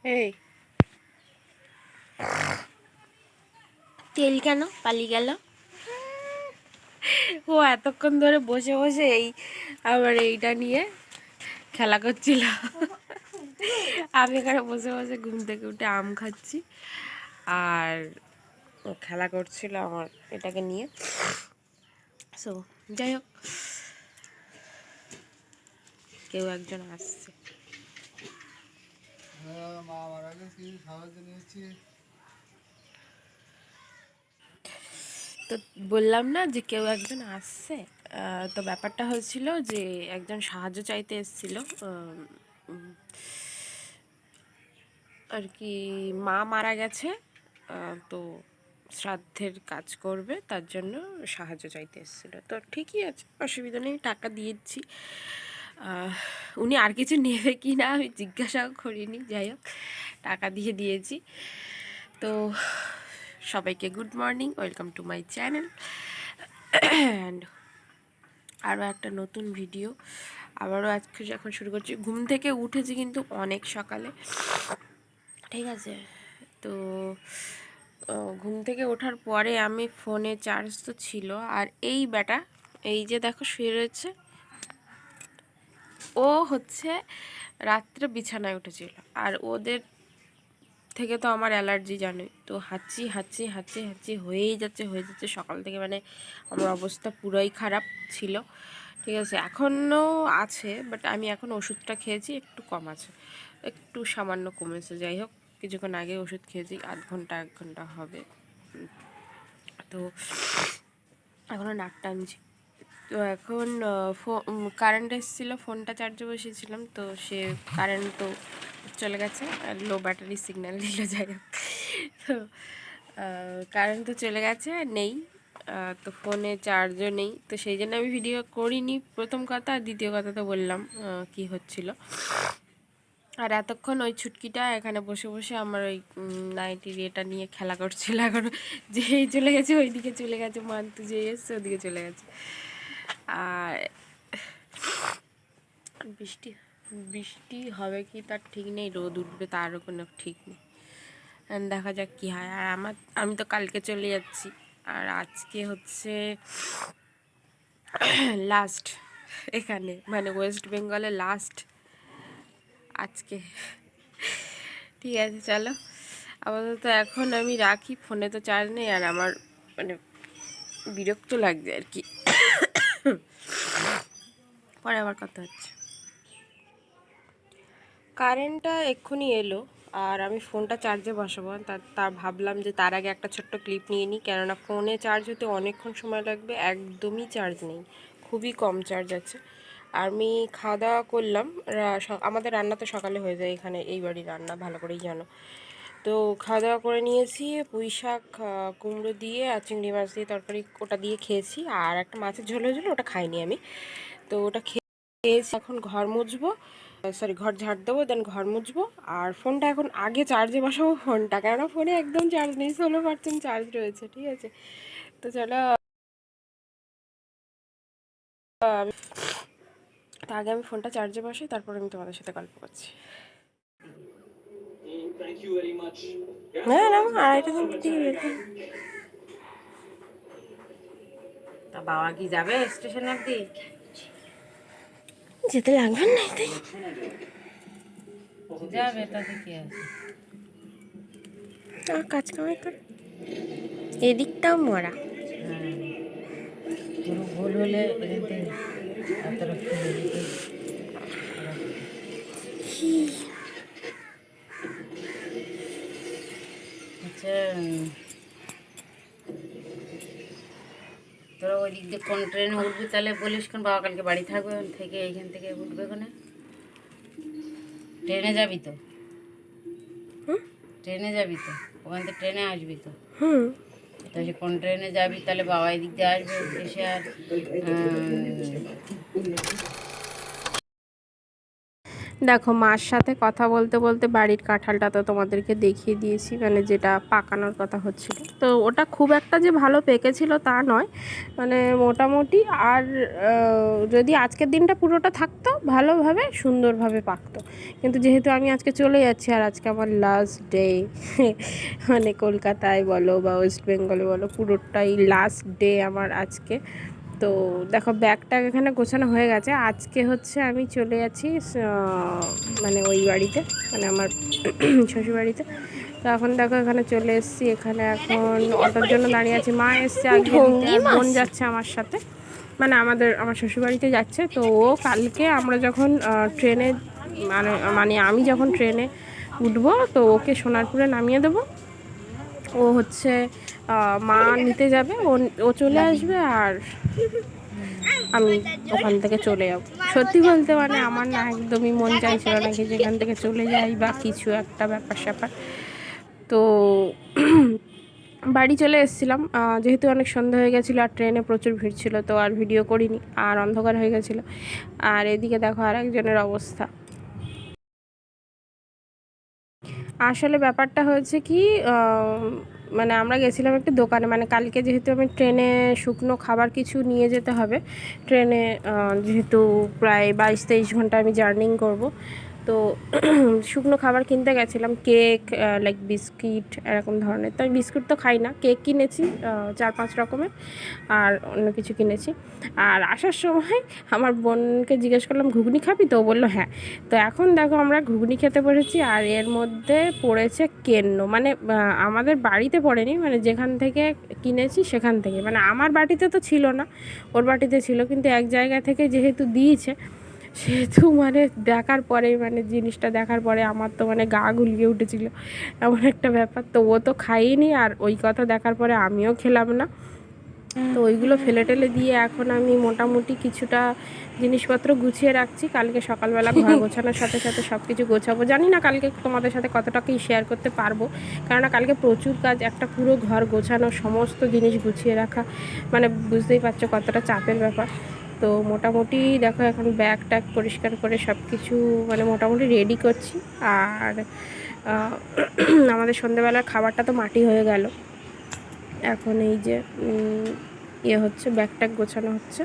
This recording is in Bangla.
এই তেল কেন পালিয়ে গেল? ও এতক্ষণ ধরে বসে বসে আবার এইটা নিয়ে খেলা করছিল। আমি এখানে বসে বসে ঘুম থেকে উঠে আম খাচ্ছি আর ও খেলা করছিল আমার এটাকে নিয়ে। সো যাই হোক, কেউ একজন আসছে। তো বললাম না যে কেউ একজন আসছে। তো ব্যাপারটা হয়েছিল যে একজন সাহায্য চাইতে এসেছিল আর কি। মা মারা গেছে, তো শ্রাদ্ধের কাজ করবে, তার জন্য সাহায্য চাইতে এসেছিলো। তো ঠিকই আছে, অসুবিধা নেই, টাকা দিয়েছি। উনি আর কিছু নেবে কি না আমি জিজ্ঞাসাও করিনি, যাই হোক টাকা দিয়ে দিয়েছি। তো সবাইকে good morning, welcome to my channel and আরও একটা নতুন ভিডিও আবারও আজকে এখন শুরু করছি। ঘুম থেকে উঠেছি কিন্তু অনেক সকালে, ঠিক আছে। তো ঘুম থেকে ওঠার পরে আমি ফোনে চার্জ তো ছিল, আর এই ব্যাটা এই যে দেখো শুয়ে রয়েছে, ও হচ্ছে রাত্রে বিছানায় উঠেছিল। আর ওদের থেকে তো আমার অ্যালার্জি জানোই, তো হাঁচি হাঁচি হাঁচি হাঁচি হয়ে যাচ্ছে সকাল থেকে। মানে আমার অবস্থা পুরোই খারাপ ছিল, ঠিক আছে। এখনও আছে, বাট আমি এখন ওষুধটা খেয়েছি, একটু কম আছে, একটু সামান্য কমেছে। যাই হোক, কিছুক্ষণ আগে ওষুধ খেয়েছি, 1 ঘন্টা হবে। তো এখনও নাক টানছি। তো এখন কারেন্ট এসেছিলো, ফোনটা চার্জে বসিয়েছিলাম, তো সে কারেন্ট তো চলে গেছে, আর লো ব্যাটারি সিগন্যাল দিল। যাই হোক, তো কারেন্ট তো চলে গেছে, নেই। তো ফোনে চার্জও নেই, তো সেই জন্য আমি ভিডিও করিনি, প্রথম কথা। আর দ্বিতীয় কথা তো বললাম কি হচ্ছিল। আর এতক্ষণ ওই ছুটকিটা এখানে বসে বসে আমার ওই নাইটির এটা নিয়ে খেলা করছিল। এখন যেই চলে গেছে ওইদিকে চলে গেছে, মান্তু যে এসছে ওদিকে চলে গেছে। আর বৃষ্টি বৃষ্টি হবে কি তার ঠিক নেই, রোদ উঠবে তারও কোনো ঠিক নেই। দেখা যাক কী হয়। আর আমি তো কালকে চলে যাচ্ছি, আর আজকে হচ্ছে লাস্ট এখানে, মানে ওয়েস্ট বেঙ্গলে লাস্ট আজকে। ঠিক আছে, চলো আপাতত এখন আমি রাখি, ফোনে তো চার্জ নেই, আর আমার মানে বিরক্ত লাগছে আর কি। পরে আবার কথা হচ্ছে। কারেন্টটা এক্ষুনি এলো, আর আমি ফোনটা চার্জে বসাবো। তার ভাবলাম যে তার আগে একটা ছোট্ট ক্লিপ নিয়ে নিই, কেননা ফোনে চার্জ হতে অনেকক্ষণ সময় লাগবে, একদমই চার্জ নেই, খুবই কম চার্জ আছে। আমি খাওয়া দাওয়া করলাম, আমাদের রান্না তো সকালে হয়ে যায় এখানে, এই বাড়ির রান্না ভালো করেই জানো। তো খাওয়া দাওয়া করে নিয়েছি, পুঁই শাক কুমড়ো দিয়ে আর চিংড়ি মাছ দিয়ে তরকারি, ওটা দিয়ে খেয়েছি। আর একটা মাছের ঝোল হয়েছিল, ওটা খাইনি আমি। তো ওটা খেয়েছি, এখন ঘর মুছবো, সরি ঘর ঝাড় দেবো, দেন ঘর মুছবো। আর ফোনটা এখন আগে চার্জে বসাবো ফোনটা, কেননা ফোনে একদম চার্জ নেই, 16% চার্জ রয়েছে, ঠিক আছে। তো চলো তা আগে আমি ফোনটা চার্জে বসাই, তারপর আমি তোমাদের সাথে গল্প করছি। না না, আড়াইটা দিকে বেরোতে। তা বাবা কি যাবে স্টেশন অব্দি? যেতে লাগবে না, যাবে, তাতে কি আছে। কাজ কামাই করে, এদিকটাও মরা। পুরো ভুল হলে এদিকে এতটা খুলে দিতে। আচ্ছা, তোরা ওই দিক দিয়ে কোন ট্রেনে উঠবি তাহলে বলিস, কোন বাবা কালকে বাড়ি থাকবে, থেকে এইখান থেকে উঠবে কোনে? ট্রেনে যাবি তো? ট্রেনে যাবি তো? ওখান থেকে ট্রেনে আসবি তো? তাহলে কোন ট্রেনে যাবি তাহলে বাবা এদিক দিয়ে আসবে, এসে আর দেখো মার সাথে কথা বলতে বলতে বাড়ির কাঁঠালটা তো তোমাদেরকে দেখিয়ে দিয়েছি, মানে যেটা পাকানোর কথা হচ্ছিল। তো ওটা খুব একটা যে ভালো পেকেছিল তা নয়, মানে মোটামুটি। আর যদি আজকের দিনটা পুরোটা থাকতো ভালোভাবে সুন্দরভাবে পাকতো, কিন্তু যেহেতু আমি আজকে চলে যাচ্ছি আর আজকে আমার লাস্ট ডে, মানে কলকাতায় বলো বা ওয়েস্ট বেঙ্গলে বলো, পুরোটাই লাস্ট ডে আমার আজকে। তো দেখো ব্যাগটা এখানে গোছানো হয়ে গেছে। আজকে হচ্ছে আমি চলে যাচ্ছি মানে ওই বাড়িতে, মানে আমার শ্বশুরবাড়িতে। তো এখন দেখো এখানে চলে এসেছি, এখানে এখন অটোর জন্য দাঁড়িয়ে আছি। মা এসছে আজকে দিতে, আর বোন যাচ্ছে আমার সাথে, মানে আমার শ্বশুরবাড়িতে যাচ্ছে। তো ও কালকে আমরা যখন ট্রেনে, মানে আমি যখন ট্রেনে উঠবো তো ওকে সোনারপুরে নামিয়ে দেবো। ও হচ্ছে মা নিতে যাবে, ও চলে আসবে আর আমি ওখান থেকে চলে যাব। সত্যি বলতে মানে আমার না একদমই মন চাইছিল নাকি যেখান থেকে চলে যাই বা কিছু একটা ব্যাপার স্যাপার। তো বাড়ি চলে এসেছিলাম, যেহেতু অনেক সন্ধ্যা হয়ে গেছিলো আর ট্রেনে প্রচুর ভিড় ছিল, তো আর ভিডিও করিনি, আর অন্ধকার হয়ে গেছিলো। আর এদিকে দেখো আর একজনের অবস্থা। আসলে ব্যাপারটা হয়েছে কি, মানে আমরা গেছিলাম একটি দোকানে, মানে কালকে যেহেতু আমি ট্রেনে শুকনো খাবার কিছু নিয়ে যেতে হবে ট্রেনে, যেহেতু প্রায় 22-23 ঘন্টা আমি জার্নিং করব। তো শুকনো খাবার কিনতে গেছিলাম, কেক, লাইক বিস্কিট এরকম ধরনের। তো আমি বিস্কুট তো খাই না, কেক কিনেছি 4-5 রকমের, আর অন্য কিছু কিনেছি। আর আসার সময় আমার বোনকে জিজ্ঞেস করলাম ঘুগনি খাবি, তো বললো হ্যাঁ। তো এখন দেখো আমরা ঘুগনি খেতে বসেছি, আর এর মধ্যে পড়েছে কেন্ন, মানে আমাদের বাড়িতে পড়েনি, মানে যেখান থেকে কিনেছি সেখান থেকে, মানে আমার বাটিতে তো ছিল না, ওর বাটিতে ছিল, কিন্তু এক জায়গা থেকে যেহেতু দিয়েছে সেহেতু মানে দেখার পরে, মানে জিনিসটা দেখার পরে আমার তো মানে গা গুলিয়ে উঠেছিল, এমন একটা ব্যাপার। তো ও তো খাইনি, আর ওই কথা দেখার পরে আমিও খেলাম না। তো ওইগুলো ফেলে টেলে দিয়ে এখন আমি মোটামুটি কিছুটা জিনিসপত্র গুছিয়ে রাখছি, কালকে সকালবেলা ঘর গোছানোর সাথে সাথে সব কিছু গোছাবো। জানি না কালকে তোমাদের সাথে কতটা কি শেয়ার করতে পারবো, কেননা কালকে প্রচুর কাজ, একটা পুরো ঘর গোছানো, সমস্ত জিনিস গুছিয়ে রাখা, মানে বুঝতেই পারছো কতটা চাপের ব্যাপার। তো মোটামুটি দেখো এখন ব্যাগ ট্যাগ পরিষ্কার করে সব কিছু মানে মোটামুটি রেডি করছি। আর আমাদের সন্ধ্যেবেলার খাবারটা তো মাটি হয়ে গেল, এখন এই যে ইয়ে হচ্ছে, ব্যাগ ট্যাগ গোছানো হচ্ছে।